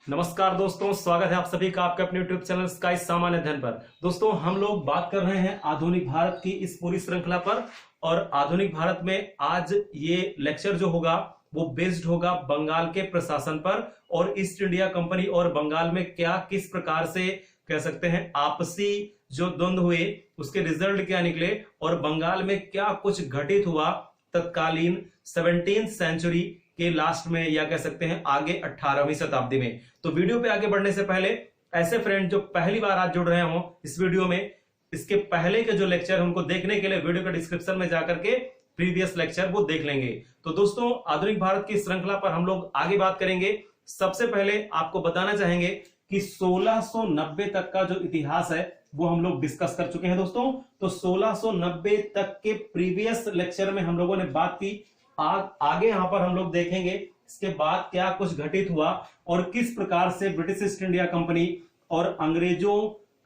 नमस्कार दोस्तों, स्वागत है आप सभी का आपके अपने यूट्यूब चैनल स्काई सामान्य अध्ययन पर। दोस्तों, हम लोग बात कर रहे हैं आधुनिक भारत की इस पूरी श्रृंखला पर। और आधुनिक भारत में आज ये लेक्चर जो होगा वो बेस्ड होगा बंगाल के प्रशासन पर और ईस्ट इंडिया कंपनी और बंगाल में क्या किस प्रकार से कह सकते हैं आपसी जो द्वंद्व हुए उसके रिजल्ट क्या निकले और बंगाल में क्या कुछ घटित हुआ तत्कालीन 17वीं सेंचुरी के लास्ट में या कह सकते हैं आगे 18वीं शताब्दी में। तो वीडियो पे आगे बढ़ने से पहले ऐसे फ्रेंड जो पहली बार आज जुड़ रहे हो इस वीडियो में, इसके पहले के जो लेक्चर है उनको देखने के लिए वीडियो के डिस्क्रिप्शन में जाकर के प्रीवियस लेक्चर वो देख लेंगे। तो दोस्तों, आधुनिक भारत की श्रृंखला पर हम लोग आगे बात करेंगे। सबसे पहले आपको बताना चाहेंगे कि 1690 तक का जो इतिहास है वो हम लोग डिस्कस कर चुके हैं दोस्तों। तो 1690 तक के प्रीवियस लेक्चर में हम लोगों ने बात की। आगे यहां पर हम लोग देखेंगे इसके बाद क्या कुछ घटित हुआ और किस प्रकार से ब्रिटिश ईस्ट इंडिया कंपनी और अंग्रेजों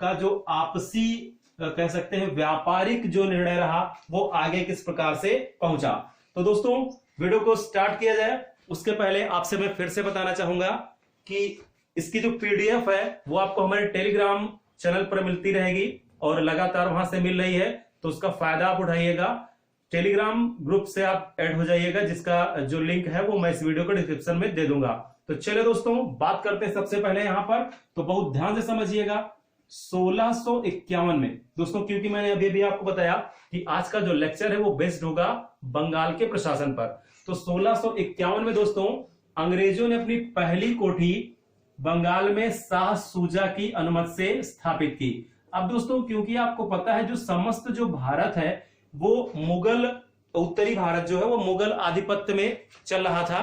का जो आपसी कह सकते हैं व्यापारिक जो निर्णय रहा वो आगे किस प्रकार से पहुंचा। तो दोस्तों, वीडियो को स्टार्ट किया जाए उसके पहले आपसे मैं फिर से बताना चाहूंगा कि इसकी जो पीडीएफ है वो आपको हमारे टेलीग्राम चैनल पर मिलती रहेगी और लगातार वहां से मिल रही है, तो उसका फायदा आप उठाइएगा। टेलीग्राम ग्रुप से आप ऐड हो जाइएगा, जिसका जो लिंक है वो मैं इस वीडियो के डिस्क्रिप्शन में दे दूंगा। तो चलिए दोस्तों, बात करते हैं सबसे पहले यहां पर, तो बहुत ध्यान से समझिएगा। 1651 में दोस्तों, क्योंकि मैंने अभी भी आपको बताया कि आज का जो लेक्चर है वो बेस्ड होगा बंगाल के प्रशासन पर। तो 1651 में दोस्तों अंग्रेजों ने अपनी पहली कोठी बंगाल में शाह सूजा की अनुमति से स्थापित की। अब दोस्तों, क्योंकि आपको पता है जो समस्त जो भारत है वो मुगल, उत्तरी भारत जो है वो मुगल आधिपत्य में चल रहा था,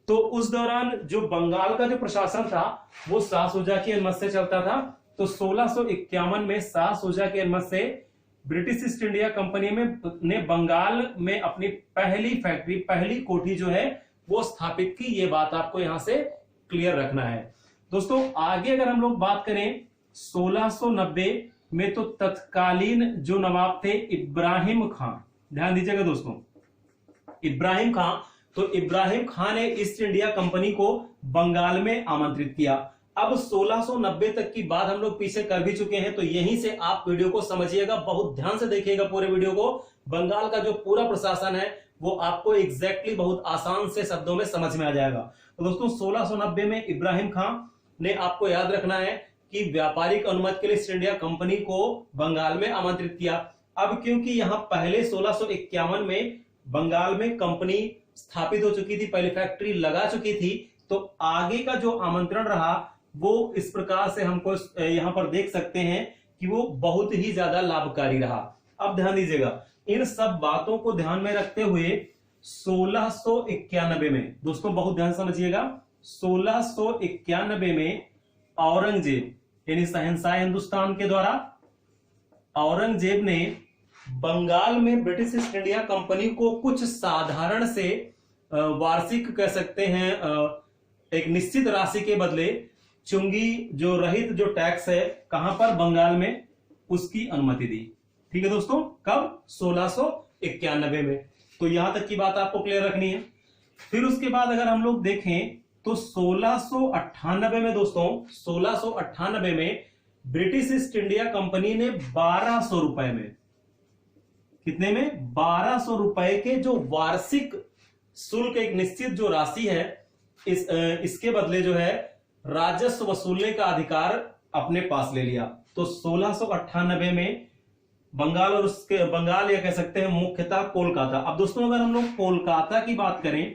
तो उस दौरान जो बंगाल का जो प्रशासन था वो शाह सूजा की अनुमति से चलता था। तो 1651 में शाह सूजा की अनुमति से ब्रिटिश ईस्ट इंडिया कंपनी ने बंगाल में अपनी पहली फैक्ट्री, पहली कोठी जो है वो स्थापित की। ये बात आपको यहां से क्लियर रखना है दोस्तों। आगे अगर हम लोग बात करें 1690 में, तो तत्कालीन जो नवाब थे इब्राहिम खान, ध्यान दीजिएगा दोस्तों, इब्राहिम खान, तो इब्राहिम खान ने ईस्ट इंडिया कंपनी को बंगाल में आमंत्रित किया। अब 1690 तक की बात हम लोग पीछे कर भी चुके हैं, तो यहीं से आप वीडियो को समझिएगा, बहुत ध्यान से देखिएगा पूरे वीडियो को। बंगाल का जो पूरा प्रशासन है वो आपको एग्जैक्टली बहुत आसान से शब्दों में समझ में आ जाएगा। तो दोस्तों 1690 में इब्राहिम खान ने, आपको याद रखना है कि व्यापारिक अनुमति के लिए ईस्ट इंडिया कंपनी को बंगाल में आमंत्रित किया। अब क्योंकि यहां पहले 1651 में बंगाल में कंपनी स्थापित हो चुकी थी, पहले फैक्ट्री लगा चुकी थी, तो आगे का जो आमंत्रण रहा वो इस प्रकार से हमको यहां पर देख सकते हैं कि वो बहुत ही ज्यादा लाभकारी रहा। अब ध्यान दीजिएगा, इन सब बातों को ध्यान में रखते हुए 1691 में, दोस्तों बहुत ध्यान समझिएगा, 1691 में औरंगजेब यानी शहंशाह हिंदुस्तान के द्वारा औरंगजेब ने बंगाल में ब्रिटिश ईस्ट इंडिया कंपनी को कुछ साधारण से वार्षिक कह सकते हैं एक निश्चित राशि के बदले चुंगी जो रहित जो टैक्स है कहां पर, बंगाल में, उसकी अनुमति दी। ठीक है दोस्तों, कब? 1691 में। तो यहां तक की बात आपको क्लियर रखनी है। फिर उसके बाद अगर हम लोग देखें तो 1698 में दोस्तों, 1698 में ब्रिटिश ईस्ट इंडिया कंपनी ने 1200 रुपए में, कितने में? 1200 रुपए के जो वार्षिक शुल्क, एक निश्चित जो राशि है, इसके बदले जो है राजस्व वसूलने का अधिकार अपने पास ले लिया। तो 1698 में बंगाल और उसके बंगाल या कह सकते हैं मुख्यतः कोलकाता। अब दोस्तों अगर हम लोग कोलकाता की बात करें,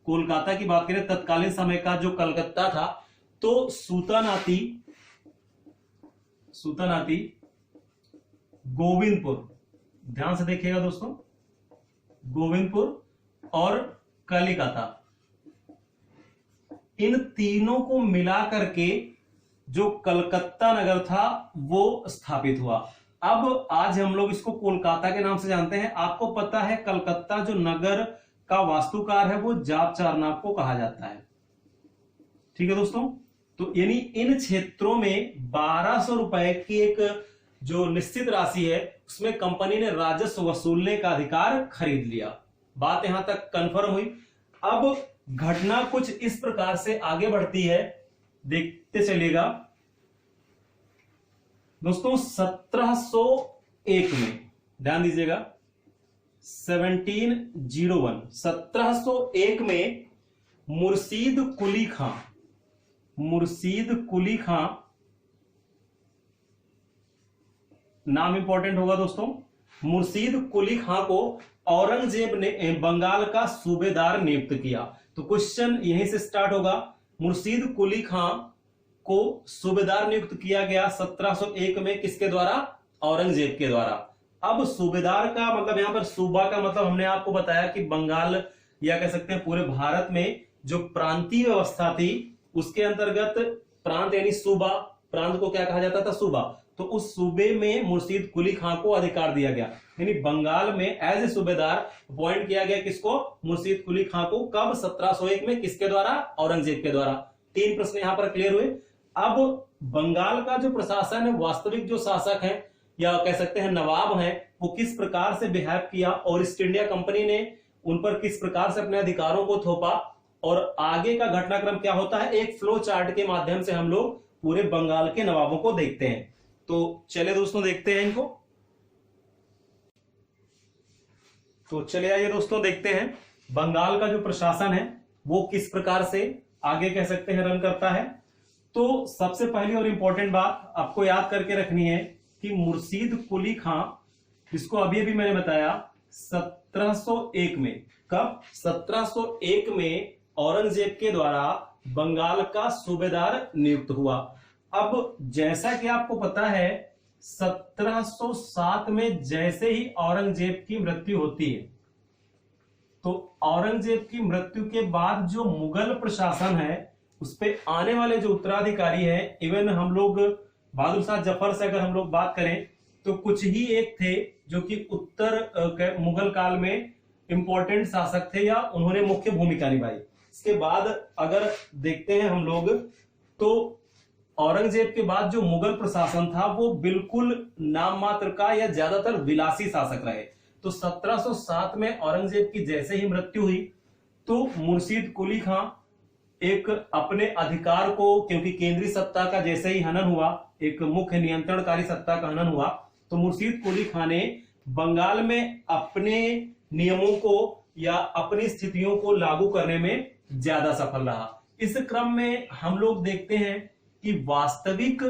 कोलकाता की बात करें, तत्कालीन समय का जो कलकत्ता था, तो सूतानाती, गोविंदपुर, ध्यान से देखिएगा दोस्तों, गोविंदपुर और कलिकता, इन तीनों को मिला करके जो कलकत्ता नगर था वो स्थापित हुआ। अब आज हम लोग इसको कोलकाता के नाम से जानते हैं। आपको पता है कलकत्ता जो नगर का वास्तुकार है वो जाप चारनाक को कहा जाता है। ठीक है दोस्तों, तो यानी इन क्षेत्रों में 1200 रुपए की एक जो निश्चित राशि है उसमें कंपनी ने राजस्व वसूलने का अधिकार खरीद लिया। बात यहां तक कंफर्म हुई। अब घटना कुछ इस प्रकार से आगे बढ़ती है, देखते चलिएगा दोस्तों। 1701 में, ध्यान दीजिएगा, 1701 में मुर्शीद कुली खां, नाम इंपॉर्टेंट होगा दोस्तों। मुर्शीद कुली खां को औरंगजेब ने बंगाल का सूबेदार नियुक्त किया। तो क्वेश्चन यहीं से स्टार्ट होगा। मुर्शीद कुली खां को सूबेदार नियुक्त किया गया 1701 में, किसके द्वारा? औरंगजेब के द्वारा। अब सूबेदार का मतलब, यहां पर सूबा का मतलब हमने आपको बताया कि बंगाल या कह सकते हैं पूरे भारत में जो प्रांतीय व्यवस्था थी उसके अंतर्गत प्रांत यानी सूबा, प्रांत को क्या कहा जाता था? सूबा। तो उस सूबे में मुर्शीद कुली खां को अधिकार दिया गया, यानी बंगाल में एज ए सूबेदार अपॉइंट किया गया किसको? मुर्शीद कुली खां को। कब? 1701 में। किसके द्वारा? औरंगजेब के द्वारा। 3 प्रश्न यहां पर क्लियर हुए। अब बंगाल का जो प्रशासन है, वास्तविक जो शासक है या कह सकते हैं नवाब हैं, वो किस प्रकार से बिहेव किया और ईस्ट इंडिया कंपनी ने उन पर किस प्रकार से अपने अधिकारों को थोपा, और आगे का घटनाक्रम क्या होता है, एक फ्लो चार्ट के माध्यम से हम लोग पूरे बंगाल के नवाबों को देखते हैं। तो चलिए दोस्तों देखते हैं इनको। तो चलिए आइए दोस्तों देखते हैं बंगाल का जो प्रशासन है वो किस प्रकार से आगे कह सकते हैं रन करता है। तो सबसे पहली और इंपॉर्टेंट बात आपको याद करके रखनी है कि मुर्शीद कुली खां, जिसको अभी अभी मैंने बताया 1701 में, कब? 1701 में औरंगजेब के द्वारा बंगाल का सूबेदार नियुक्त हुआ। अब जैसा कि आपको पता है 1707 में जैसे ही औरंगजेब की मृत्यु होती है, तो औरंगजेब की मृत्यु के बाद जो मुगल प्रशासन है उस पे आने वाले जो उत्तराधिकारी है, इवन हम लोग बहादुर शाह जफर से अगर हम लोग बात करें तो कुछ ही एक थे जो कि उत्तर मुगल काल में इंपॉर्टेंट शासक थे या उन्होंने मुख्य भूमिका निभाई। इसके बाद अगर देखते हैं हम लोग तो औरंगजेब के बाद जो मुगल प्रशासन था वो बिल्कुल नाम मात्र का या ज्यादातर विलासी शासक रहे। तो 1707 में औरंगजेब की जैसे ही मृत्यु हुई तो मुर्शीद कुली खां एक अपने अधिकार को, क्योंकि केंद्रीय सत्ता का जैसे ही हनन हुआ, एक मुख्य नियंत्रणकारी सत्ता का हनन हुआ, तो मुर्शीद कुली खां ने बंगाल में अपने नियमों को या अपनी स्थितियों को लागू करने में ज्यादा सफल रहा। इस क्रम में हम लोग देखते हैं कि वास्तविक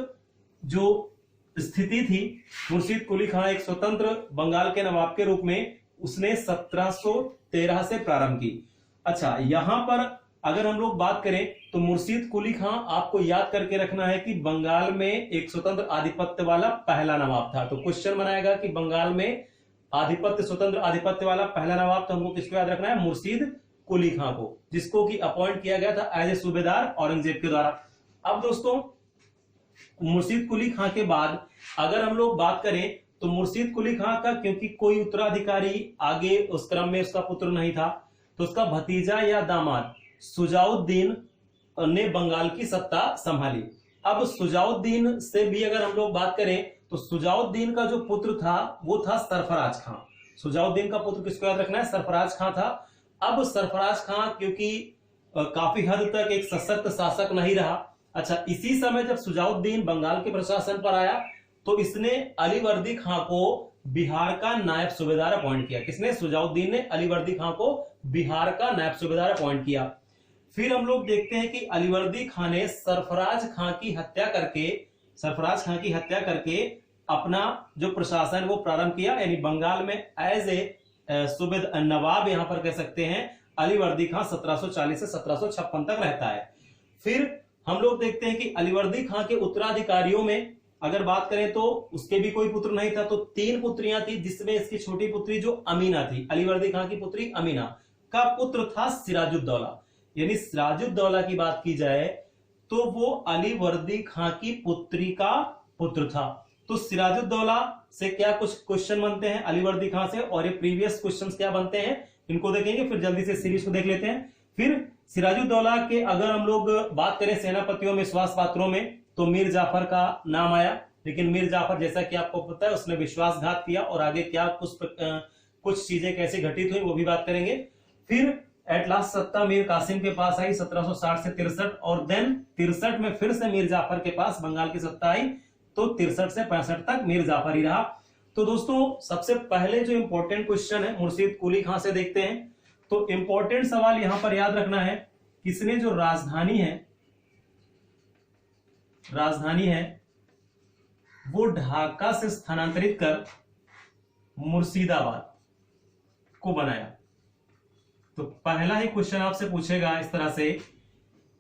जो स्थिति थी, मुर्शीद कुली खां एक स्वतंत्र बंगाल के नवाब के रूप में उसने 1713 से प्रारंभ की। अच्छा, यहां पर अगर हम लोग बात करें तो मुर्शीद कुली खां आपको याद करके रखना है कि बंगाल में एक स्वतंत्र आधिपत्य वाला पहला नवाब था। तो क्वेश्चन बनाएगा कि बंगाल में आधिपत्य, स्वतंत्र आधिपत्य वाला पहला नवाब, तो हमको किसको याद रखना है? मुर्शीद कुली खां को, जिसको कि अपॉइंट किया गया था एज ए सूबेदार औरंगजेब के द्वारा। अब दोस्तों मुर्शीद कुली खां के बाद अगर हम लोग बात करें तो मुर्शीद कुली खां का, क्योंकि कोई उत्तराधिकारी आगे उस क्रम में उसका पुत्र नहीं था, तो उसका भतीजा या दामाद सुजाउद्दीन ने बंगाल की सत्ता संभाली। अब सुजाउद्दीन से भी अगर हम लोग बात करें तो सुजाउद्दीन का जो पुत्र था वो था सरफराज खां। सुजाउद्दीन का पुत्र किसको याद रखना है? सरफराज खां था। अब सरफराज खां क्योंकि काफी हद तक एक सशक्त शासक नहीं रहा। अच्छा, इसी समय जब सुजाउद्दीन बंगाल के प्रशासन पर आया तो इसने अलीवर्दी खां को बिहार का नायब सूबेदार अपॉइंट किया। किसने? सुजाउद्दीन ने अलीवर्दी खां को बिहार का नायब सूबेदार अपॉइंट किया। फिर हम लोग देखते हैं कि अलीवर्दी खां ने सरफराज खां की हत्या करके अपना जो प्रशासन वो प्रारंभ किया, यानी बंगाल में एज ए सूबेदार नवाब यहां पर कह सकते हैं अलीवर्दी खां 1740 से 1756 तक रहता है। फिर हम लोग देखते हैं कि अलीवर्दी खां के उत्तराधिकारियों में अगर बात करें तो उसके भी कोई पुत्र नहीं था, तो 3 पुत्रियां थी, जिसमें इसकी छोटी पुत्री जो अमीना थी, अलीवर्दी खां की पुत्री अमीना का पुत्र था सिराजुद्दौला। यानी सिराजुद्दौला की बात की जाए तो वो अलीवर्दी खां की पुत्री का पुत्र था। तो सिराजुद्दौला से क्या कुछ क्वेश्चन बनते हैं अलीवर्दी खां से, और ये प्रीवियस क्वेश्चंस क्या बनते हैं इनको देखेंगे, फिर जल्दी से सीरीज को देख लेते हैं। फिर सिराजुद्दौला के अगर हम लोग बात करें सेनापतियों में, विश्वास पात्रों में, तो मीर जाफर का नाम आया, लेकिन मीर जाफर जैसा कि आपको पता है उसने विश्वासघात किया, और आगे क्या कुछ चीजें कैसे घटित हुई वो भी बात करेंगे। फिर एट लास्ट सत्ता मीर कासिम के पास आई 1760 से 63, और देन 63 में फिर से मीर जाफर के पास बंगाल की सत्ता आई, तो 63 से 65 तक मीर जाफर ही रहा। तो दोस्तों सबसे पहले जो इंपॉर्टेंट क्वेश्चन है मुर्शीद कुली खां से देखते हैं। तो इंपॉर्टेंट सवाल यहां पर याद रखना है, किसने जो राजधानी है वो ढाका से स्थानांतरित कर मुर्शिदाबाद को बनाया। तो पहला ही क्वेश्चन आपसे पूछेगा इस तरह से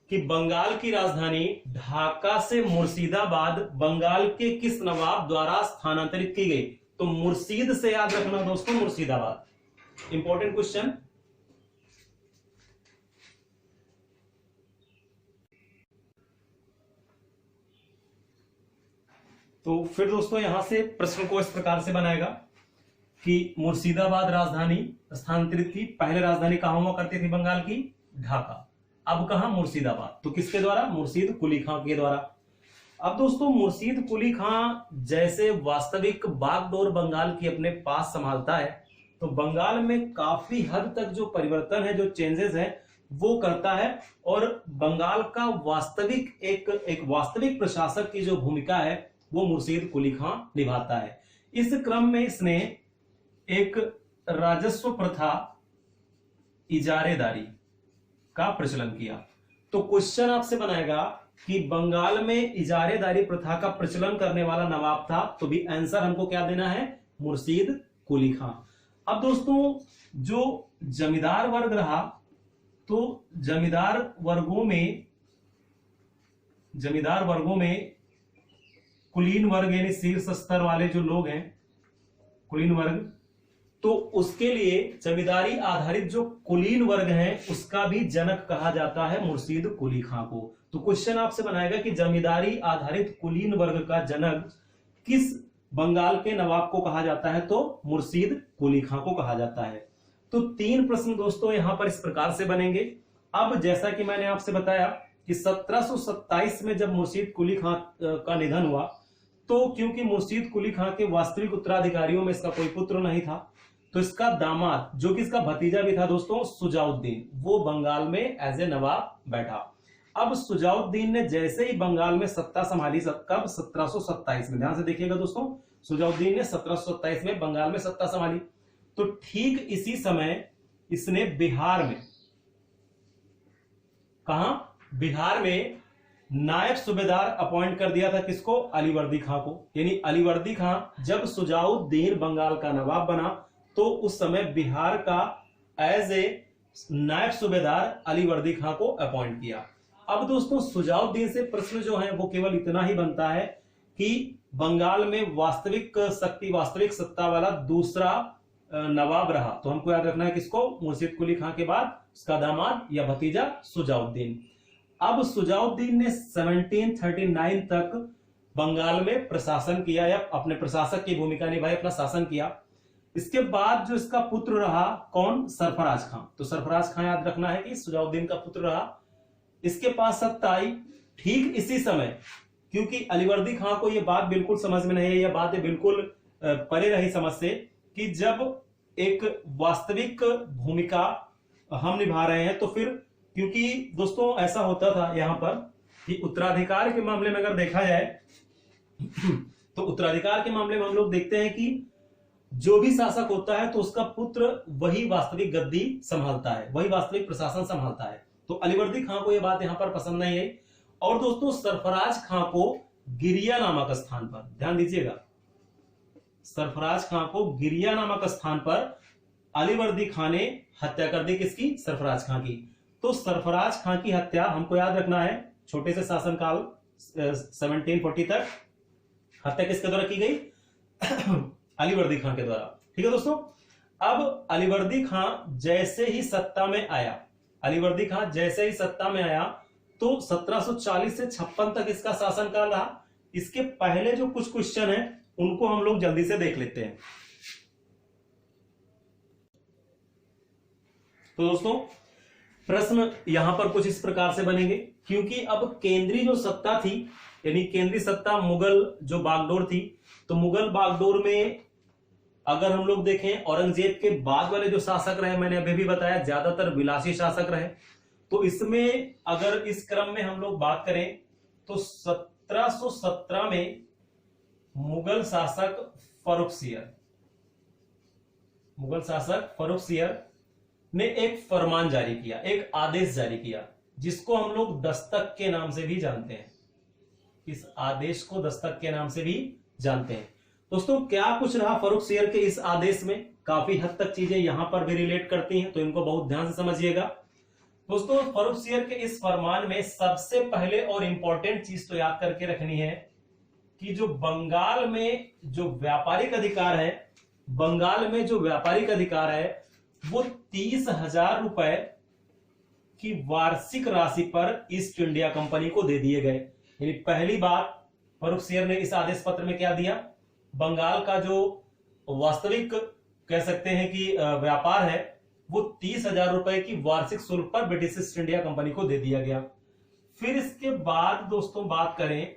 कि बंगाल की राजधानी ढाका से मुर्शिदाबाद बंगाल के किस नवाब द्वारा स्थानांतरित की गई। तो मुर्शीद से याद रखना दोस्तों, मुर्शिदाबाद। Important question. तो फिर दोस्तों यहां से प्रश्न को इस प्रकार से बनाएगा कि मुर्शिदाबाद राजधानी स्थानांतरित की। पहले राजधानी कहां हुआ करती थी बंगाल की? ढाका। अब कहां? मुर्शिदाबाद। तो किसके द्वारा? मुर्शीद कुली खां के द्वारा। अब दोस्तों मुर्शीद कुली खां जैसे वास्तविक बागडोर बंगाल की अपने पास संभालता है, तो बंगाल में काफी हद तक जो परिवर्तन है, जो चेंजेस है वो करता है, और बंगाल का वास्तविक एक वास्तविक प्रशासक की जो भूमिका है वो मुर्शीद कुली खां निभाता है। इस क्रम में इसने एक राजस्व प्रथा इजारेदारी का प्रचलन किया। तो क्वेश्चन आपसे बनाएगा कि बंगाल में इजारेदारी प्रथा का प्रचलन करने वाला नवाब था, तो भी आंसर हमको क्या देना है? मुर्शीद कुली खां। अब दोस्तों जो जमींदार वर्ग रहा, तो जमींदार वर्गों में कुलीन वर्ग यानी शीर्ष स्तर वाले जो लोग हैं, कुलीन वर्ग, तो उसके लिए जमींदारी आधारित जो कुलीन वर्ग है उसका भी जनक कहा जाता है मुर्शीद कुली खां को। तो क्वेश्चन आपसे बनाएगा कि जमींदारी आधारित कुलीन वर्ग का जनक किस बंगाल के नवाब को कहा जाता है? तो मुर्शीद कुली खां को कहा जाता है। तो 3 प्रश्न दोस्तों यहां पर इस प्रकार से बनेंगे। अब जैसा कि मैंने आपसे बताया कि 1727 में जब मुर्शीद कुली खां का निधन हुआ, तो क्योंकि मुर्शीद कुली खां के वास्तविक उत्तराधिकारियों में इसका कोई पुत्र नहीं था, तो इसका दामाद, जो कि इसका भतीजा भी था दोस्तों, सुजाउद्दीन, वो बंगाल में एज ए नवाब बैठा। अब सुजाउद्दीन ने जैसे ही बंगाल में सत्ता संभाली, कब? 1727 में। ध्यान से देखिएगा दोस्तों, सुजाउद्दीन ने 1727 में बंगाल में सत्ता संभाली। तो ठीक इसी समय इसने बिहार में, कहां? बिहार में नायब सूबेदार अपॉइंट कर दिया था। किसको? अलीवर्दी खां को। यानी अलीवर्दी खां जब सुजाउद्दीन बंगाल का नवाब बना, तो उस समय बिहार का एज ए नायब सूबेदार अलीवर्दी खां को अपॉइंट किया। अब दोस्तों सुजाउद्दीन से प्रश्न जो है वो केवल इतना ही बनता है कि बंगाल में वास्तविक शक्ति, वास्तविक सत्ता वाला दूसरा नवाब रहा, तो हमको याद रखना है किसको? मुर्शीद कुली खां के बाद उसका दामाद या भतीजा सुजाउद्दीन। अब सुजाउद्दीन ने 1739 तक बंगाल में प्रशासन किया, या अपने प्रशासक की भूमिका निभाई, अपना शासन किया। इसके बाद जो इसका पुत्र रहा, कौन? सरफराज खां। तो सरफराज खां याद रखना है कि सुजाउद्दीन का पुत्र रहा। इसके पास सत्ता आई ठीक इसी समय, क्योंकि अलीवर्दी खां को यह बात बिल्कुल समझ में नहीं है, यह बात बिल्कुल परे रही समझ से कि जब एक वास्तविक भूमिका हम निभा रहे हैं, तो फिर, क्योंकि दोस्तों ऐसा होता था यहां पर कि उत्तराधिकार के मामले में अगर देखा जाए तो उत्तराधिकार के मामले में हम लोग देखते हैं कि जो भी शासक होता है तो उसका पुत्र वही वास्तविक गद्दी संभालता है, वही वास्तविक प्रशासन संभालता है। तो अलीवर्दी खां को यह बात यहां पर पसंद नहीं आई, और दोस्तों सरफराज खां को गिरिया नामक स्थान पर, ध्यान दीजिएगा, सरफराज खां को गिरिया नामक स्थान पर अलीवर्दी खां ने हत्या कर दी। किसकी? सरफराज खां की। तो सरफराज खां की हत्या हमको याद रखना है, छोटे से शासनकाल 1740 तक हत्या किसके द्वारा की गई? अलीवर्दी खां के द्वारा। ठीक है दोस्तों। अब अलीवर्दी खां जैसे ही सत्ता में आया, तो 1740 से 56 तक इसका शासनकाल रहा। इसके पहले जो कुछ क्वेश्चन है उनको हम लोग जल्दी से देख लेते हैं। तो दोस्तों प्रश्न यहां पर कुछ इस प्रकार से बनेंगे, क्योंकि अब केंद्रीय जो सत्ता थी, यानी केंद्रीय सत्ता मुगल जो बागडोर थी, तो मुगल बागडोर में अगर हम लोग देखें औरंगजेब के बाद वाले जो शासक रहे, मैंने अभी भी बताया ज्यादातर विलासी शासक रहे। तो इसमें अगर इस क्रम में हम लोग बात करें तो 1717 में मुगल शासक फर्रुख सियर ने एक फरमान जारी किया, एक आदेश जारी किया, जिसको हम लोग दस्तक के नाम से भी जानते हैं। इस आदेश को दस्तक के नाम से भी जानते हैं। दोस्तों क्या कुछ रहा फर्रुख सियर के इस आदेश में, काफी हद तक चीजें यहां पर भी रिलेट करती हैं, तो इनको बहुत ध्यान से समझिएगा। दोस्तों फर्रुख सियर के इस फरमान में सबसे पहले और इंपॉर्टेंट चीज तो याद करके रखनी है कि जो बंगाल में जो व्यापारिक अधिकार है वो 30,000 रुपए की वार्षिक राशि पर ईस्ट इंडिया कंपनी को दे दिए गए। यानी पहली बात फर्रुख सियर ने इस आदेश पत्र में क्या दिया, बंगाल का जो वास्तविक कह सकते हैं कि व्यापार है वो 30,000 रुपए की वार्षिक शुल्क पर ब्रिटिश ईस्ट इंडिया कंपनी को दे दिया गया। फिर इसके बाद दोस्तों बात करें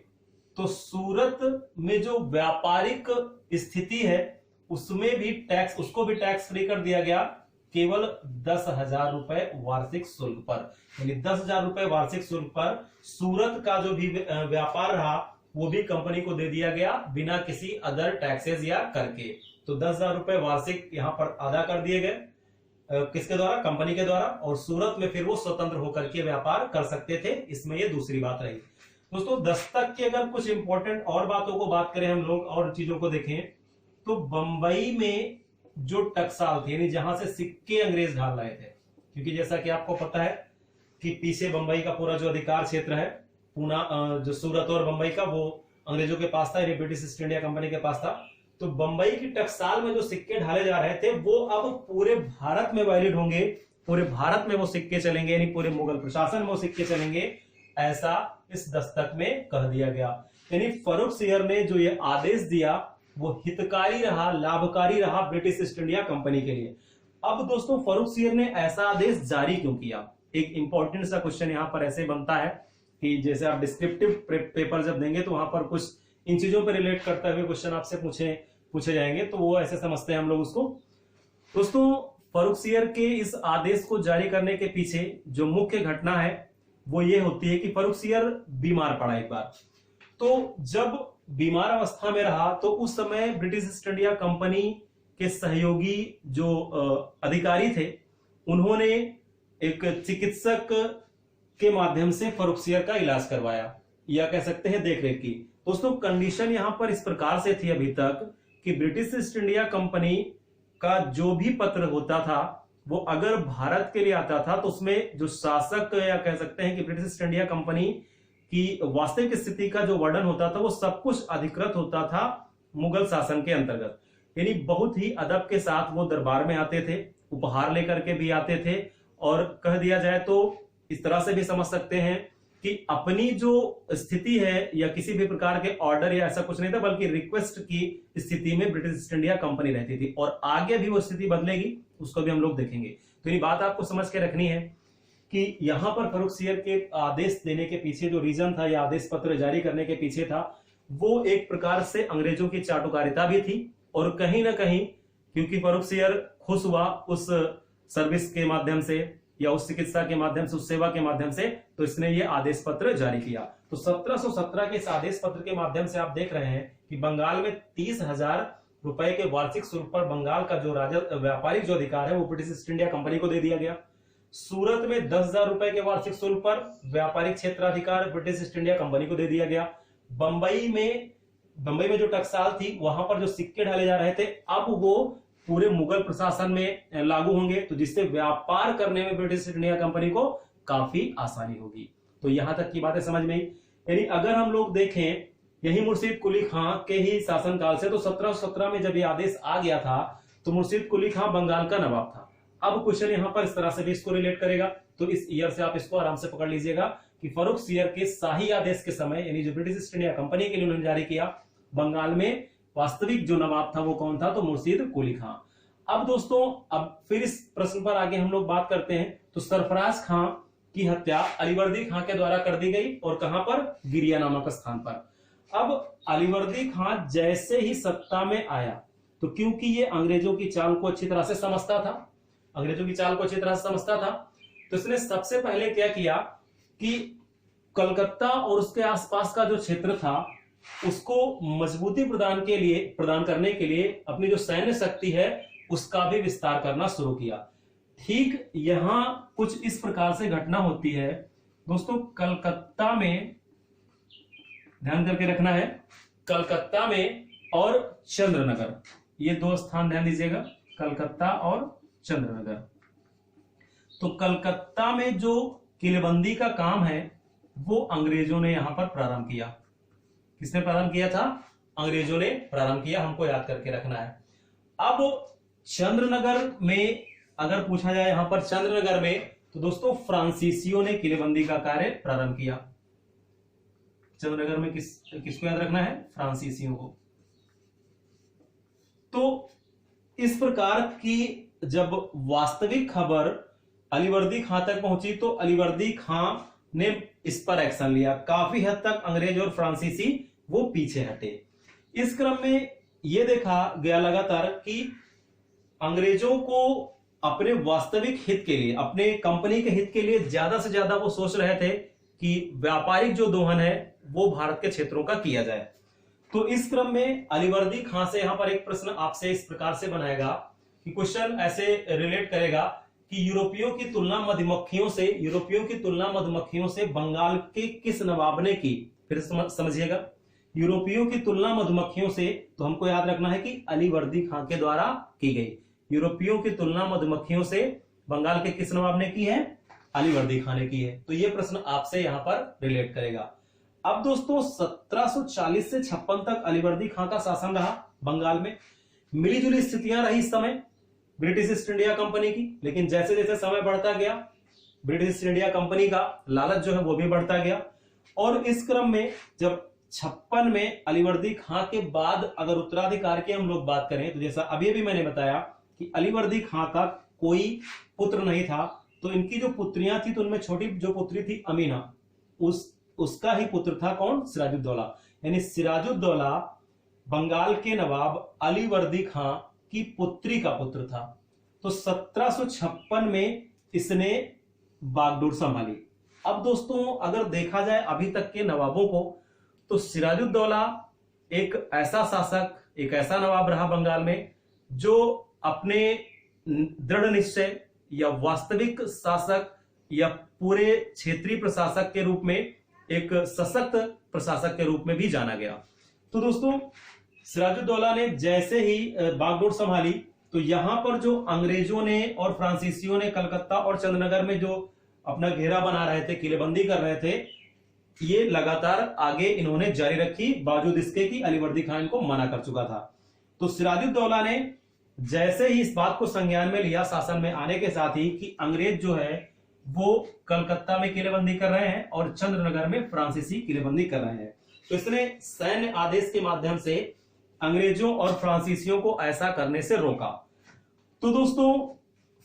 तो सूरत में जो व्यापारिक स्थिति है उसमें भी टैक्स, उसको भी टैक्स फ्री कर दिया गया, केवल 10,000 रुपए वार्षिक शुल्क पर। यानी 10,000 रुपए वार्षिक शुल्क पर सूरत का जो भी व्यापार रहा वो भी कंपनी को दे दिया गया बिना किसी अदर टैक्सेस या करके। तो 10,000 रुपए वार्षिक यहां पर अदा कर दिए गए, किसके द्वारा, कंपनी के द्वारा, और सूरत में फिर वो स्वतंत्र होकर के व्यापार कर सकते थे। इसमें ये दूसरी बात रही। दोस्तों दस्तक की अगर कुछ इंपॉर्टेंट और बातों को बात करें हम लोग और चीजों को देखें तो बंबई में जो टकसाल थी, यानी जहां से सिक्के अंग्रेज ढाल रहे थे, क्योंकि जैसा कि आपको पता है कि पीछे बंबई का पूरा जो अधिकार क्षेत्र है, पूना जो सूरत और बंबई का, वो अंग्रेजों के पास था, यानी ब्रिटिश ईस्ट इंडिया कंपनी के पास था। तो बंबई की टकसाल में जो सिक्के ढाले जा रहे थे वो अब पूरे भारत में वैलिड होंगे, पूरे भारत में वो सिक्के चलेंगे, यानी पूरे मुगल प्रशासन में वो सिक्के चलेंगे, ऐसा इस दस्तक में कह दिया गया। यानी फर्रुख सियर ने जो ये आदेश दिया वो हितकारी रहा, लाभकारी रहा ब्रिटिश ईस्ट इंडिया कंपनी के लिए। अब दोस्तों फर्रुख सियर ने ऐसा आदेश जारी क्यों किया, एक इंपॉर्टेंट सा क्वेश्चन यहां पर ऐसे बनता है कि जैसे आप डिस्क्रिप्टिव पेपर जब देंगे तो वहां पर कुछ इन चीजों पर रिलेट करते हुए क्वेश्चन आपसे पूछे जाएंगे, तो वो ऐसे समझते हैं हम लोग उसको। दोस्तों फर्रुख सियर के इस आदेश को जारी करने के पीछे जो मुख्य घटना है वो ये होती है कि फर्रुख सियर बीमार पड़ा एक बार। तो जब बीमार अवस्था में रहा तो उस समय ब्रिटिश ईस्ट इंडिया कंपनी के सहयोगी जो अधिकारी थे उन्होंने एक चिकित्सक के माध्यम से फर्रुख सियर का इलाज करवाया, या कह सकते हैं देखरेख की। दोस्तों कंडीशन यहां पर इस प्रकार से थी अभी तक कि ब्रिटिश ईस्ट इंडिया कंपनी का जो भी पत्र होता था वो अगर भारत के लिए आता था तो उसमें जो शासक, या कह सकते हैं कि ब्रिटिश ईस्ट इंडिया कंपनी की वास्तविक स्थिति का जो वर्णन होता था वो सब कुछ अधिकृत होता था मुगल शासन के अंतर्गत। यानी बहुत ही अदब के साथ वो दरबार में आते थे, उपहार लेकर के भी आते थे, और कह दिया जाए तो इस तरह से भी समझ सकते हैं कि अपनी जो स्थिति है या किसी भी प्रकार के ऑर्डर या ऐसा कुछ नहीं था, बल्कि रिक्वेस्ट की स्थिति में ब्रिटिश ईस्ट इंडिया कंपनी रहती थी, और आगे भी वो स्थिति बदलेगी, उसको भी हम लोग देखेंगे। तो ये बात आपको समझ के रखनी है कि यहां पर फर्रुख सियर के आदेश देने के पीछे जो रीजन था या आदेश पत्र जारी करने के पीछे था वो एक प्रकार से अंग्रेजों की चाटुकारिता भी थी, और कहीं ना कहीं क्योंकि फर्रुख सियर खुश हुआ उस सर्विस के माध्यम से या उस चिकित्सा के माध्यम से, उस सेवा के माध्यम से, तो इसने ये आदेश पत्र जारी किया। तो 1717 के इस आदेश पत्र के माध्यम से आप देख रहे हैं कि बंगाल में 30,000 रुपए के वार्षिक शुल्क पर बंगाल का जो व्यापारिक जो अधिकार है वो ब्रिटिश ईस्ट इंडिया कंपनी को दे दिया गया। सूरत में 10,000 रुपए के वार्षिक शुल्क पर व्यापारिक क्षेत्राधिकार ब्रिटिश ईस्ट इंडिया कंपनी को दे दिया गया। बंबई में जो टकसाल थी वहां पर जो सिक्के ढाले जा रहे थे अब वो पूरे मुगल प्रशासन में लागू होंगे, तो जिससे व्यापार करने में ब्रिटिश ईस्ट इंडिया कंपनी को काफी आसानी होगी। तो यहां तक की बातें समझ में आई। यानी अगर हम लोग देखें यही मुर्शीद कुली खां के ही शासनकाल से, तो 1717 में जब ये आदेश आ गया था तो मुर्शीद कुली खां बंगाल का नवाब था। अब क्वेश्चन यहां पर इस तरह से भी इसको रिलेट करेगा, तो इस ईयर से आप इसको आराम से पकड़ लीजिएगा कि फर्रुख सियर के शाही आदेश के समय, यानी जो ब्रिटिश ईस्ट इंडिया कंपनी के लिए उन्होंने जारी किया, बंगाल में वास्तविक जो नवाब था वो कौन था, तो मुर्शीद कुली खां। अब दोस्तों अब फिर इस प्रश्न पर आगे हम लोग बात करते हैं। तो सरफराज खां की हत्या अलीवर्दी खां के द्वारा कर दी गई, और कहां पर, गिरिया नामक स्थान पर। अब अलीवर्दी खां जैसे ही सत्ता में आया तो क्योंकि ये अंग्रेजों की चाल को अच्छी तरह से समझता था, अंग्रेजों की चाल को अच्छी तरह से समझता था, तो इसने सबसे पहले क्या किया कि कलकत्ता और उसके आसपास का जो क्षेत्र था उसको मजबूती प्रदान करने के लिए अपनी जो सैन्य शक्ति है उसका भी विस्तार करना शुरू किया। ठीक यहां कुछ इस प्रकार से घटना होती है दोस्तों, कलकत्ता में ध्यान करके रखना है, कलकत्ता में और चंद्रनगर, ये दो स्थान ध्यान दीजिएगा, कलकत्ता और चंद्रनगर। तो कलकत्ता में जो किलेबंदी का काम है वो अंग्रेजों ने यहां पर प्रारंभ किया। किसने प्रारंभ किया था? अंग्रेजों ने प्रारंभ किया, हमको याद करके रखना है। अब चंद्रनगर में अगर पूछा जाए यहां पर चंद्रनगर में, तो दोस्तों फ्रांसीसियों ने किलेबंदी का कार्य प्रारंभ किया। चंद्रनगर में किसको याद रखना है? फ्रांसीसियों को। तो इस प्रकार की जब वास्तविक खबर अलीवर्दी खां तक पहुंची तो अलीवर्दी खां ने इस पर एक्शन लिया। काफी हद तक अंग्रेज और फ्रांसीसी वो पीछे हटे। इस क्रम में यह देखा गया लगातार कि अंग्रेजों को अपने वास्तविक हित के लिए, अपने कंपनी के हित के लिए ज्यादा से ज्यादा वो सोच रहे थे कि व्यापारिक जो दोहन है वो भारत के क्षेत्रों का किया जाए। तो इस क्रम में अलीवर्दी खां से यहां पर एक प्रश्न आपसे इस प्रकार से बनाएगा कि क्वेश्चन ऐसे रिलेट करेगा कि यूरोपियों की तुलना मधुमक्खियों से बंगाल के किस नवाब ने की? फिर समझिएगा, यूरोपियों की तुलना मधुमक्खियों से, तो हमको याद रखना है कि अलीवर्दी खां के द्वारा की गई। यूरोपियों की तुलना मधुमक्खियों से बंगाल के किस नवाब ने की है? अलीवर्दी खां ने की है। तो यह प्रश्न आपसे यहां पर रिलेट करेगा। अब दोस्तों 1740 से 56 तक अलीवर्दी खां का शासन रहा बंगाल में। मिलीजुली स्थितियां रही इस समय ब्रिटिश ईस्ट इंडिया कंपनी की, लेकिन जैसे जैसे समय बढ़ता गया ब्रिटिश ईस्ट इंडिया कंपनी का लालच जो है वो भी बढ़ता गया। और इस क्रम में जब 56 में अलीवर्दी खां के बाद अगर उत्तराधिकार की हम लोग बात करें, तो जैसा अभी मैंने बताया कि अलीवर्दी खां का कोई पुत्र नहीं था, तो इनकी जो पुत्रियां थी तो उनमें छोटी जो पुत्री थी अमीना, उसका ही पुत्र था कौन? सिराजुद्दौला। यानी सिराजुद्दौला बंगाल के नवाब अलीवर्दी खां की पुत्री का पुत्र था। तो 1756 में इसने बागडोर संभाली। अब दोस्तों अगर देखा जाए अभी तक के नवाबों को, तो सिराजुद्दौला एक ऐसा शासक, एक ऐसा नवाब रहा बंगाल में जो अपने दृढ़ निश्चय या वास्तविक शासक या पूरे क्षेत्रीय प्रशासक के रूप में एक सशक्त प्रशासक के रूप में भी जाना गया। तो दोस्तों सिराजुद्दौला ने जैसे ही बागडोर संभाली, तो यहां पर जो अंग्रेजों ने और फ्रांसीसियों ने कलकत्ता और चंद्रनगर में जो अपना घेरा बना रहे थे, किलेबंदी कर रहे थे, ये लगातार आगे इन्होंने जारी रखी, बावजूद इसके कि अलीवर्दी खान को मना कर चुका था। तो सिराजुद्दौला ने जैसे ही इस बात को संज्ञान में लिया शासन में आने के साथ ही कि अंग्रेज जो है वो कलकत्ता में किलेबंदी कर रहे हैं और चंद्रनगर में फ्रांसीसी किलेबंदी कर रहे हैं, तो इसने सैन्य आदेश के माध्यम से अंग्रेजों और फ्रांसीसियों को ऐसा करने से रोका। तो दोस्तों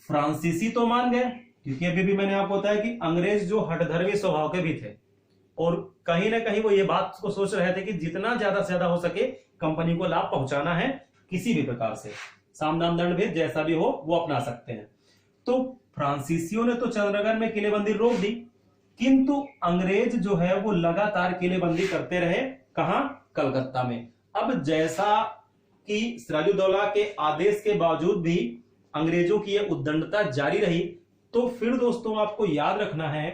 फ्रांसीसी तो मान गए, क्योंकि अभी भी मैंने आपको बताया कि अंग्रेज जो हठधर्मी स्वभाव के भी थे और कहीं ना कहीं वो ये बात को सोच रहे थे कि जितना ज्यादा से ज्यादा हो सके कंपनी को लाभ पहुंचाना है किसी भी प्रकार से, साम दाम दंड भेद जैसा भी हो वो अपना सकते हैं। तो फ्रांसीसियों ने तो चंद्रनगर में किलेबंदी रोक दी, किंतु अंग्रेज जो है वो लगातार किलेबंदी करते रहे। कहां? कलकत्ता में। अब जैसा कि सिराजुद्दौला के आदेश के बावजूद भी अंग्रेजों की यह उद्दंडता जारी रही, तो फिर दोस्तों आपको याद रखना है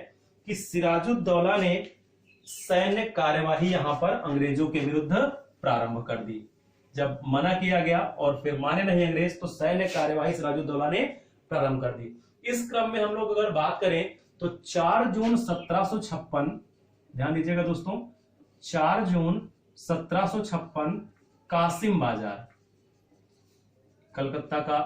कि सिराजुद्दौला ने सैन्य कार्यवाही यहां पर अंग्रेजों के विरुद्ध प्रारंभ कर दी। जब मना किया गया और फिर माने नहीं अंग्रेज, तो सैन्य कार्यवाही सिराजुद्दौला ने प्रारंभ कर दी। इस क्रम में हम लोग अगर बात करें तो 4 जून 1756, ध्यान दीजिएगा दोस्तों, 4 जून 1756 कासिम बाजार, कलकत्ता का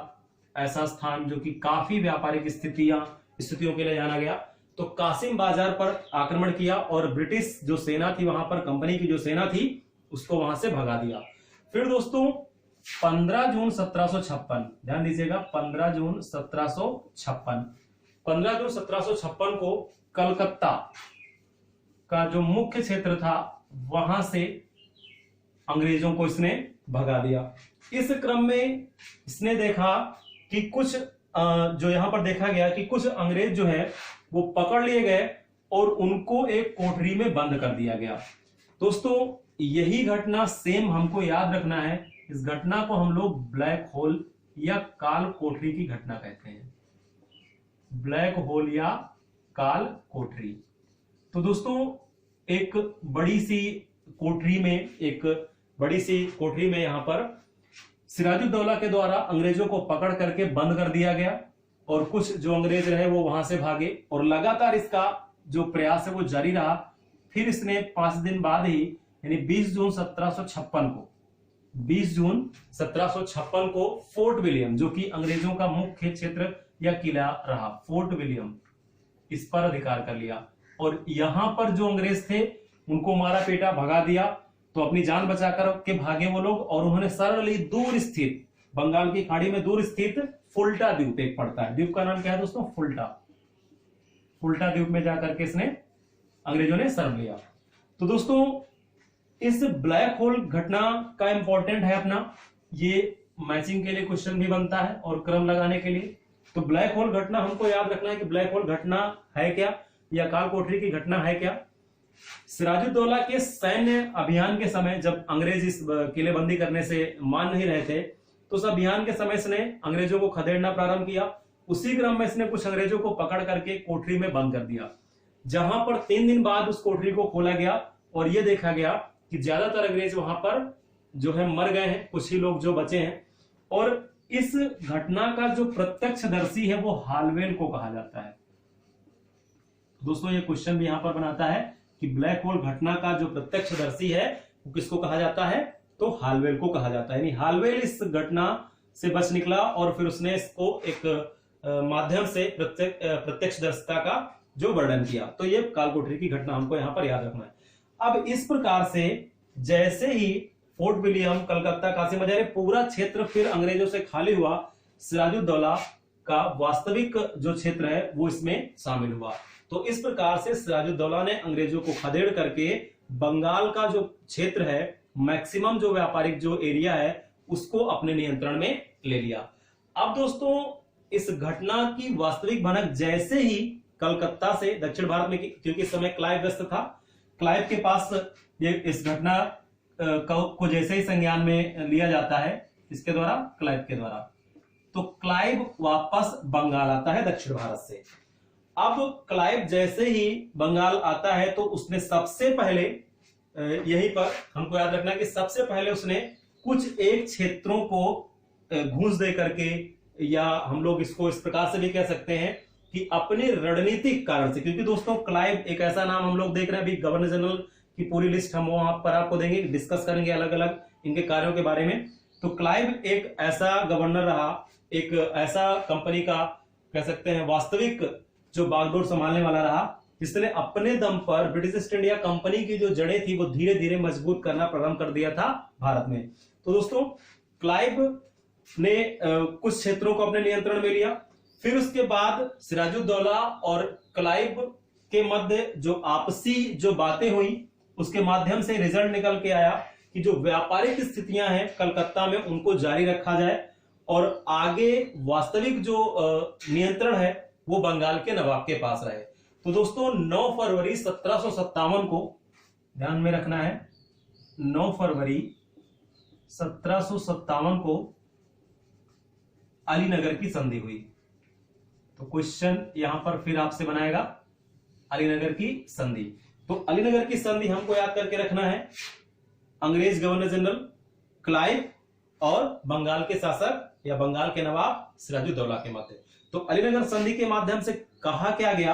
ऐसा स्थान जो कि काफी व्यापारिक स्थितियों के लिए जाना गया, तो कासिम बाजार पर आक्रमण किया और ब्रिटिश जो सेना थी वहां पर, कंपनी की जो सेना थी उसको वहां से भगा दिया। फिर दोस्तों 15 जून 1756, ध्यान दीजिएगा 15 जून 1756, 15 जून 1756 को कलकत्ता का जो मुख्य क्षेत्र था वहां से अंग्रेजों को इसने भगा दिया। इस क्रम में इसने देखा कि कुछ जो यहां पर देखा गया कि कुछ अंग्रेज जो है वो पकड़ लिए गए और उनको एक कोठरी में बंद कर दिया गया। दोस्तों यही घटना सेम हमको याद रखना है। इस घटना को हम लोग ब्लैक होल या काल कोठरी की घटना कहते हैं। ब्लैक होल या काल कोठरी। तो दोस्तों एक बड़ी सी कोठरी में यहां पर सिराजुद्दौला के द्वारा अंग्रेजों को पकड़ करके बंद कर दिया गया और कुछ जो अंग्रेज रहे वो वहां से भागे और लगातार इसका जो प्रयास है वो जारी रहा। फिर इसने 5 दिन बाद ही यानी 20 जून 1756 को फोर्ट विलियम, जो कि अंग्रेजों का मुख्य क्षेत्र या किला रहा, फोर्ट विलियम, इस पर अधिकार कर लिया और यहां पर जो अंग्रेज थे उनको मारा पीटा भगा दिया। तो अपनी जान बचाकर के भागे वो लोग और उन्होंने सरली दूर स्थित बंगाल की खाड़ी में दूर स्थित फुल्टा द्वीप एक पड़ता है, द्वीप का नाम क्या है दोस्तों? फुल्टा द्वीप में जाकर के इसने अंग्रेजों ने शरण लिया। तो दोस्तों इस ब्लैक होल घटना का इंपॉर्टेंट है अपना, ये मैचिंग के लिए क्वेश्चन भी बनता है और क्रम लगाने के लिए। तो ब्लैक होल घटना हमको याद रखना है कि ब्लैक होल घटना है क्या या काल कोठरी की घटना है क्या। सिराजुद्दौला के सैन्य अभियान के समय जब अंग्रेज इस किलेबंदी करने से मान नहीं रहे थे तो उस अभियान के समय इसने अंग्रेजों को खदेड़ना प्रारंभ किया। उसी क्रम में इसने कुछ अंग्रेजों को पकड़ करके कोठरी में बंद कर दिया, जहां पर 3 दिन बाद उस कोठरी को खोला गया और यह देखा गया कि ज्यादातर अंग्रेज वहां पर जो है मर गए हैं, कुछ ही लोग जो बचे हैं। और इस घटना का जो प्रत्यक्षदर्शी है वो हालवेल को कहा जाता है। दोस्तों ये क्वेश्चन भी यहां पर बनाता है कि ब्लैक होल घटना का जो प्रत्यक्षदर्शी है वो किसको कहा जाता है? तो हालवेल को कहा जाता है। यानी हालवेल इस घटना से बच निकला और फिर उसने इसको एक माध्यम से प्रत्यक्षदर्शिता का जो वर्णन किया। तो ये काल कोठरी की घटना हमको यहां पर याद रखना है। अब इस प्रकार से जैसे ही फोर्ट विलियम, कलकत्ता, कासिम बाजार पूरा क्षेत्र फिर अंग्रेजों से खाली हुआ, सिराजुद्दौला का वास्तविक जो क्षेत्र है वो इसमें शामिल हुआ। तो इस प्रकार से सिराजुद्दौला ने अंग्रेजों को खदेड़ करके बंगाल का जो क्षेत्र है, मैक्सिमम जो व्यापारिक जो एरिया है, उसको अपने नियंत्रण में ले लिया। अब दोस्तों इस घटना की वास्तविक भनक जैसे ही कलकत्ता से दक्षिण भारत में, क्योंकि इस समय क्लाइव व्यस्त था, क्लाइव के पास ये इस घटना को जैसे ही संज्ञान में लिया जाता है इसके द्वारा, क्लाइव के द्वारा, तो क्लाइव वापस बंगाल आता है दक्षिण भारत से। अब क्लाइव जैसे ही बंगाल आता है तो उसने सबसे पहले यहीं पर हमको याद रखना कि सबसे पहले उसने कुछ एक क्षेत्रों को घूस दे करके, या हम लोग इसको इस प्रकार से भी कह सकते हैं कि अपने रणनीतिक कारण से, क्योंकि दोस्तों क्लाइव एक ऐसा नाम हम लोग देख रहे हैं, अभी गवर्नर जनरल की पूरी लिस्ट हम वहां पर आपको देंगे, डिस्कस करेंगे अलग अलग इनके कार्यों के बारे में। तो क्लाइव एक ऐसा गवर्नर रहा, एक ऐसा कंपनी का कह सकते हैं वास्तविक जो बागडोर संभालने वाला रहा, जिसने अपने दम पर ब्रिटिश ईस्ट इंडिया कंपनी की जो जड़ें थी वो धीरे धीरे मजबूत करना प्रारंभ कर दिया था भारत में। तो दोस्तों क्लाइव ने कुछ क्षेत्रों को अपने नियंत्रण में लिया। फिर उसके बाद सिराजुद्दौला और क्लाइव के मध्य जो आपसी जो बातें हुई उसके माध्यम से रिजल्ट निकल के आया कि जो व्यापारिक स्थितियां हैं कलकत्ता में उनको जारी रखा जाए और आगे वास्तविक जो नियंत्रण है वो बंगाल के नवाब के पास रहे। तो दोस्तों 9 फरवरी 1757 को ध्यान में रखना है, 9 फरवरी 1757 को अलीनगर की संधि हुई। तो क्वेश्चन यहां पर फिर आपसे बनाएगा अलीनगर की संधि। तो अलीनगर की संधि हमको याद करके रखना है, अंग्रेज गवर्नर जनरल क्लाइव और बंगाल के शासक या बंगाल के नवाब सिराजुद्दौला के मध्य। तो अलीनगर संधि के माध्यम से कहा क्या गया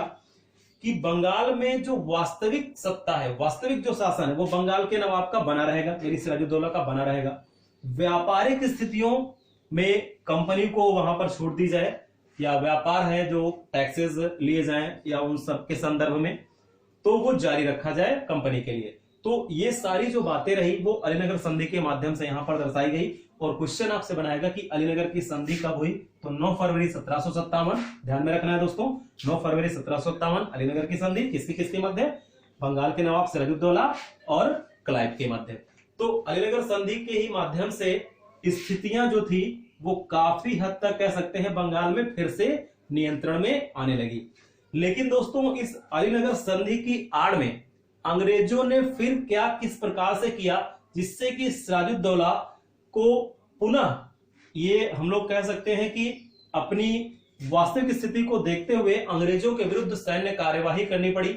कि बंगाल में जो वास्तविक सत्ता है, वास्तविक जो शासन है वो बंगाल के नवाब का बना रहेगा, यानी सिराजुद्दौला का बना रहेगा। व्यापारिक स्थितियों में कंपनी को वहां पर छूट दी जाए, या व्यापार है जो टैक्सेस लिए जाएं या उन सब के संदर्भ में, तो वो जारी रखा जाए कंपनी के लिए। तो ये सारी जो बातें रही वो अलीनगर संधि के माध्यम से यहां पर दर्शाई गई। और क्वेश्चन आपसे बनाएगा कि अलीनगर की संधि कब हुई? तो 9 फरवरी 1757, ध्यान में रखना है दोस्तों, 9 फरवरी 1757 अलीनगर की संधि किसके मध्य? बंगाल के नवाब सिराजुद्दौला और क्लाइव के मध्य। तो अलीनगर संधि के ही माध्यम से स्थितियां जो थी वो काफी हद तक कह सकते हैं बंगाल में फिर से नियंत्रण में आने लगी। लेकिन दोस्तों इस अलीनगर संधि की आड़ में अंग्रेजों ने फिर क्या किस प्रकार से किया जिससे कि सिराजुद्दौला को पुनः ये हम लोग कह सकते हैं कि अपनी वास्तविक स्थिति को देखते हुए अंग्रेजों के विरुद्ध सैन्य कार्यवाही करनी पड़ी,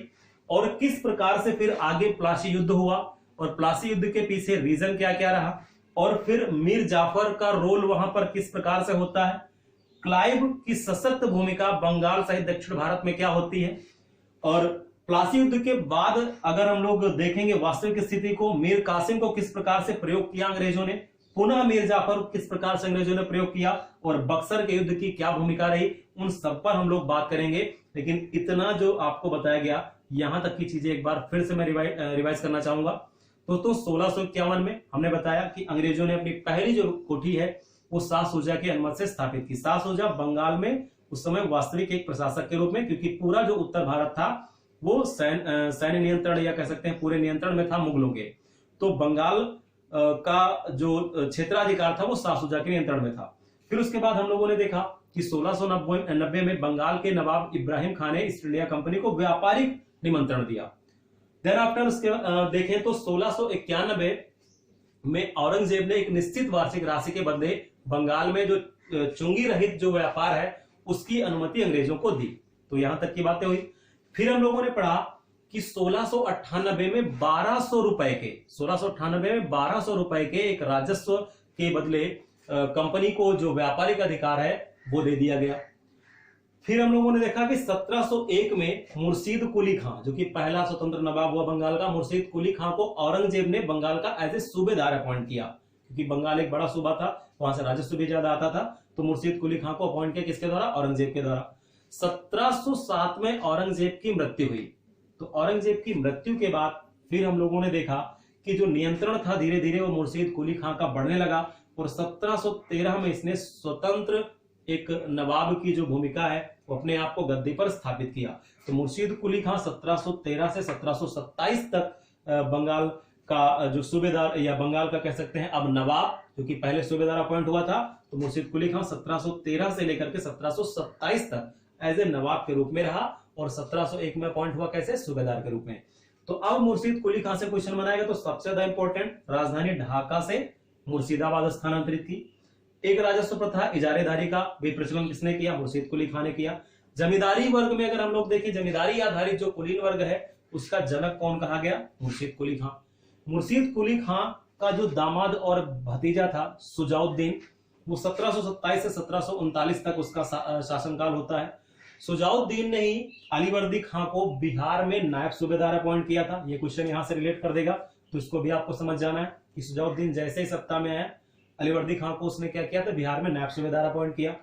और किस प्रकार से फिर आगे प्लासी युद्ध हुआ और प्लासी युद्ध के पीछे रीजन क्या क्या रहा, और फिर मीर जाफर का रोल वहां पर किस प्रकार से होता है, क्लाइव की सशक्त भूमिका बंगाल सहित दक्षिण भारत में क्या होती है, और प्लासी युद्ध के बाद अगर हम लोग देखेंगे वास्तविक स्थिति को, मीर कासिम को किस प्रकार से प्रयोग किया अंग्रेजों ने, पुनः मीर जाफर किस प्रकार से अंग्रेजों ने प्रयोग किया, और बक्सर के युद्ध की क्या भूमिका रही, उन सब पर हम लोग बात करेंगे। लेकिन इतना जो आपको बताया गया यहां तक की चीजें एक बार फिर से मैं रिवाइज करना चाहूंगा। दोस्तों 1651 में हमने बताया कि अंग्रेजों ने अपनी पहली जो कोठी है वो शाह शुजा की अनुमति से स्थापित की। शाह शुजा बंगाल में उस समय वास्तविक एक प्रशासक के रूप में, क्योंकि पूरा जो उत्तर भारत था वो सैन्य नियंत्रण या कह सकते हैं पूरे नियंत्रण में था मुगलों के, तो बंगाल का जो क्षेत्राधिकार था वो शाह शुजा के नियंत्रण में था। फिर उसके बाद हम लोगों ने देखा कि 1690 में बंगाल के नवाब इब्राहिम खान ने ईस्ट इंडिया कंपनी को व्यापारिक निमंत्रण दिया। देन आफ्टर उसके देखें तो 1691 में औरंगजेब ने एक निश्चित वार्षिक राशि के बदले बंगाल में जो चुंगी रहित जो व्यापार है उसकी अनुमति अंग्रेजों को दी। तो यहां तक की बातें हुई। फिर हम लोगों ने पढ़ा कि 1698 में 1200 रुपए के 1698 में 1200 रुपए के एक राजस्व के बदले कंपनी को जो व्यापारिक अधिकार है वो दे दिया गया। फिर हम लोगों ने देखा कि 1701 में मुर्शीद कुली खां, जो कि पहला स्वतंत्र नवाब हुआ बंगाल का, मुर्शीद कुली खां को औरंगजेब ने बंगाल का एज ए सूबेदार अपॉइंट किया, क्योंकि बंगाल एक बड़ा सूबा था, वहां से राजस्व भी ज्यादा आता था। तो मुर्शीद कुली खां को अपॉइंट किया किसके द्वारा? औरंगजेब के द्वारा। 1707 में औरंगजेब की मृत्यु हुई। तो औरंगजेब की मृत्यु के बाद फिर हम लोगों ने देखा कि जो नियंत्रण था धीरे धीरे वो मुर्शीद कुली खां का बढ़ने लगा, और 1713 में इसने स्वतंत्र एक नवाब की जो भूमिका है वो अपने आप को गद्दी पर स्थापित किया। तो मुर्शीद कुली खां 1713 से 1727 तक बंगाल का जो सूबेदार या बंगाल का कह सकते हैं अब नवाब, जो कि पहले सूबेदार अपॉइंट हुआ था, तो मुर्शीद कुली खां 1713 से लेकर के 1727 तक एज ए नवाब के रूप में रहा, और 1701 में अपॉइंट हुआ कैसे? सूबेदार के रूप में। तो अब मुर्शीद कुली खां से क्वेश्चन बनाएगा तो सबसे ज्यादा इंपॉर्टेंट, राजधानी ढाका से मुर्शिदाबाद स्थानांतरित की। एक राजस्व प्रथा इजारेदारी का भी प्रचलन किसने किया? मुर्शीद कुली खां ने किया। जमींदारी वर्ग में अगर हम लोग देखें, जमींदारी आधारित जो कुलीन वर्ग है उसका जनक कौन कहा गया? मुर्शीद कुली खां। मुर्शीद कुली खां का जो दामाद और भतीजा था सुजाउद्दीन, वो 1727 से 1739 तक उसका शासनकाल होता है। सुजाउद्दीन ने ही अलीवर्दी खां को बिहार में नायब सूबेदार अपॉइंट किया था। ये क्वेश्चन यहां से रिलेट कर देगा, तो इसको भी आपको समझ जाना है कि सुजाउद्दीन जैसे ही सत्ता में आया, अलीवर्दी खां को उसने क्या किया था? बिहार में नायब सूबेदार अपॉइंट किया।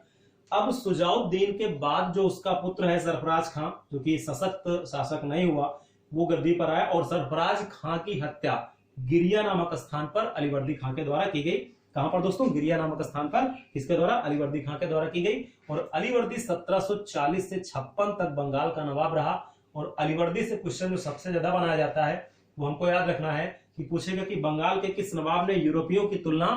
अब सुजाउद्दीन के बाद जो उसका पुत्र है सरफराज खां, जो कि सशक्त शासक नहीं हुआ, वो गद्दी पर आया, और सरफराज खां की हत्या गिरिया नामक स्थान पर अलीवर्दी खां के द्वारा की गई। कहां पर दोस्तों? गिरिया नामक स्थान पर। किसके द्वारा? अलीवर्दी खां के द्वारा की गई। और अलीवर्दी 1740 से 56 तक बंगाल का नवाब रहा। और अलीवर्दी से क्वेश्चन जो सबसे ज्यादा बनाया जाता है वो हमको याद रखना है कि पूछेगा कि बंगाल के किस नवाब ने यूरोपियों की तुलना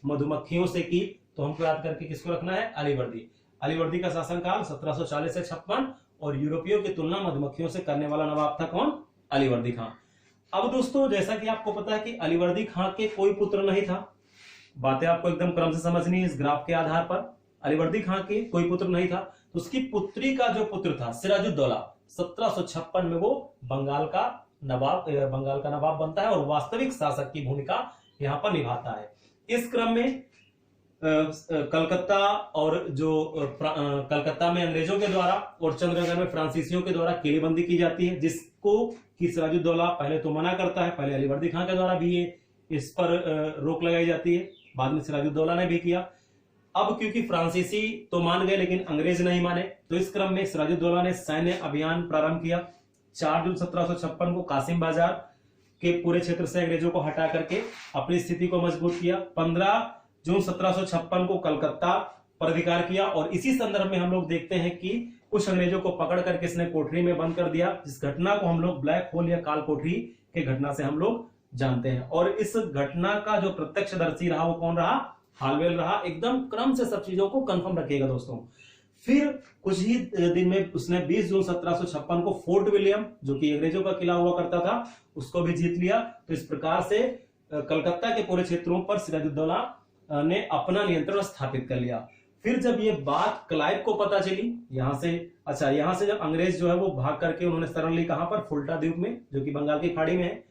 मधुमक्खियों से की, तो हमको याद करके किसको रखना है? अलीवर्दी। अलीवर्दी का शासनकाल 1740 से 56, और यूरोपियों की तुलना मधुमक्खियों से करने वाला नवाब था कौन? अलीवर्दी खां। अब दोस्तों जैसा कि आपको पता है कि अलीवर्दी खां के कोई पुत्र नहीं था, बातें आपको एकदम क्रम से समझनी है इस ग्राफ के आधार पर। अलीवर्दी खां के कोई पुत्र नहीं था, तो उसकी पुत्री का जो पुत्र था सिराजुद्दौला, 1756 में वो बंगाल का नवाब बनता है और वास्तविक शासक की भूमिका यहां पर निभाता है। इस क्रम में कलकत्ता और जो कलकत्ता में अंग्रेजों के द्वारा और चंद्रनगर में फ्रांसीसियों के द्वारा किलेबंदी की जाती है, जिसको कि सिराजुद्दौला पहले तो मना करता है, पहले अलीवर्दी खां के द्वारा भी इस पर रोक लगाई जाती है, बाद में सिराजुद्दौला ने भी किया। अब क्योंकि फ्रांसीसी तो मान गए लेकिन अंग्रेज नहीं माने, तो इस क्रम में सिराजुद्दौला ने सैन्य अभियान प्रारंभ किया। 4 जून 1756 को कासिम बाजार के पूरे क्षेत्र से अंग्रेजों को हटा करके अपनी स्थिति को मजबूत किया। 15 जून 1756 को कलकत्ता पर अधिकार किया, और इसी संदर्भ में हम लोग देखते हैं कि कुछ अंग्रेजों को पकड़ करके इसने कोठरी में बंद कर दिया, जिस घटना को हम लोग ब्लैक होल या काल कोठरी के घटना से हम लोग जानते हैं। और इस घटना का जो प्रत्यक्षदर्शी रहा वो कौन रहा? हालवेल रहा, एकदम क्रम से सब चीजों को कंफर्म रखिएगा दोस्तों। फिर कुछ ही दिन में उसने 20 जून 1756 को फोर्ट विलियम, जो कि अंग्रेजों का किला हुआ करता था, उसको भी जीत लिया। तो इस प्रकार से कलकत्ता के पूरे क्षेत्रों पर सिराजुद्दौला ने अपना नियंत्रण स्थापित कर लिया। फिर जब ये बात क्लाइव को पता चली, यहां से जब अंग्रेज जो है वो भाग करके उन्होंने शरण ली कहां पर, फुल्टा द्वीप में, जो कि बंगाल की खाड़ी में है।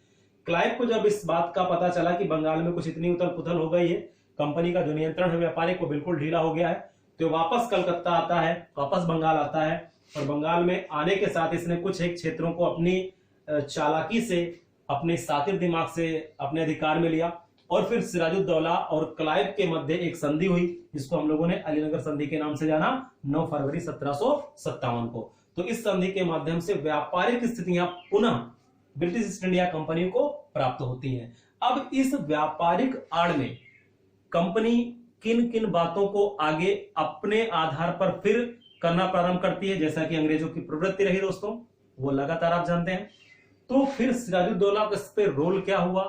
क्लाइव को जब इस बात का पता चला कि बंगाल में कुछ इतनी उथल पुथल हो गई है, कंपनी का जो नियंत्रण है व्यापारिक वो बिल्कुल ढीला हो गया है, तो वापस कलकत्ता आता है, वापस बंगाल आता है। और बंगाल में आने के साथ इसने कुछ एक क्षेत्रों को अपनी चालाकी से, अपने सातिर दिमाग से अपने अधिकार में लिया। और फिर सिराजुद्दौला और क्लाइव के मध्य एक संधि हुई, जिसको हम लोगों ने अलीनगर संधि के नाम से जाना, 9 फरवरी 1757 को। तो इस संधि के माध्यम से व्यापारिक स्थितियां पुनः ब्रिटिश ईस्ट इंडिया कंपनी को प्राप्त होती हैं। अब इस व्यापारिक आड़ में कंपनी किन किन बातों को आगे अपने आधार पर फिर करना प्रारंभ करती है, जैसा कि अंग्रेजों की प्रवृत्ति रही दोस्तों, वो लगातार आप जानते हैं। तो फिर सिराजुद्दौला का इस पे रोल क्या हुआ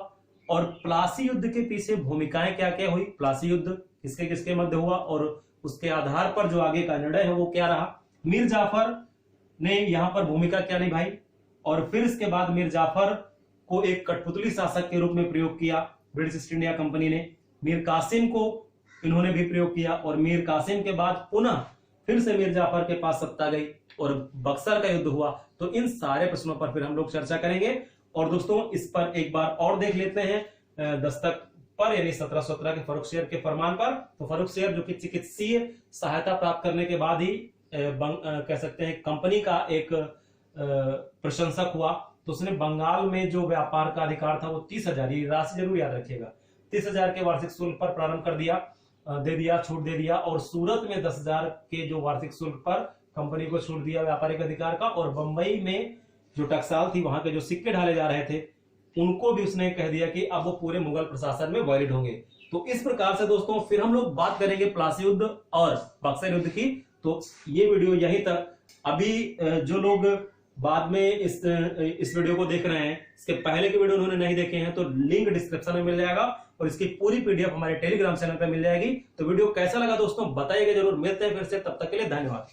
और प्लासी युद्ध के पीछे भूमिकाएं क्या क्या हुई, प्लासी युद्ध किसके किसके मध्य हुआ और उसके आधार पर जो आगे का निर्णय है वो क्या रहा, मीर जाफर ने यहां पर भूमिका क्या निभाई, और फिर इसके बाद मीर जाफर को एक कठपुतली शासक के रूप में प्रयोग किया ब्रिटिश ईस्ट इंडिया कंपनी ने। मीर कासिम को इन्होंने भी प्रयोग किया, और मीर कासिम के बाद पुनः फिर से मीर जाफर के पास सत्ता गई और बक्सर का युद्ध हुआ। तो इन सारे प्रश्नों पर फिर हम लोग चर्चा करेंगे। और दोस्तों इस पर एक बार और देख लेते हैं दस्तक पर, यानी 1717 के फर्रुखसियर के फरमान पर। तो फर्रुखसियर जो कि चिकित्सीय सहायता प्राप्त करने के बाद ही कह सकते हैं कंपनी का एक प्रशंसक हुआ, तो उसने बंगाल में जो व्यापार का अधिकार था वो 30,000, ये राशि जरूर याद रखिएगा, 30,000 के वार्षिक शुल्क पर प्रारंभ कर दिया, छूट दे दिया। और सूरत में 10,000 के जो वार्षिक शुल्क पर कंपनी को छूट दिया व्यापारिक अधिकार का। और बंबई में जो टकसाल थी, वहां के जो सिक्के ढाले जा रहे थे, उनको भी उसने कह दिया कि अब वो पूरे मुगल प्रशासन में वैलिड होंगे। तो इस प्रकार से दोस्तों फिर हम लोग बात करेंगे प्लासी युद्ध और बक्सर युद्ध की। तो ये वीडियो यहीं तक। अभी जो लोग बाद में इस वीडियो को देख रहे हैं, इसके पहले के वीडियो उन्होंने नहीं देखे हैं, तो लिंक डिस्क्रिप्शन में मिल जाएगा और इसकी पूरी पीडीएफ हमारे टेलीग्राम चैनल पर मिल जाएगी। तो वीडियो कैसा लगा दोस्तों बताइएगा जरूर। मिलते हैं फिर से, तब तक के लिए धन्यवाद।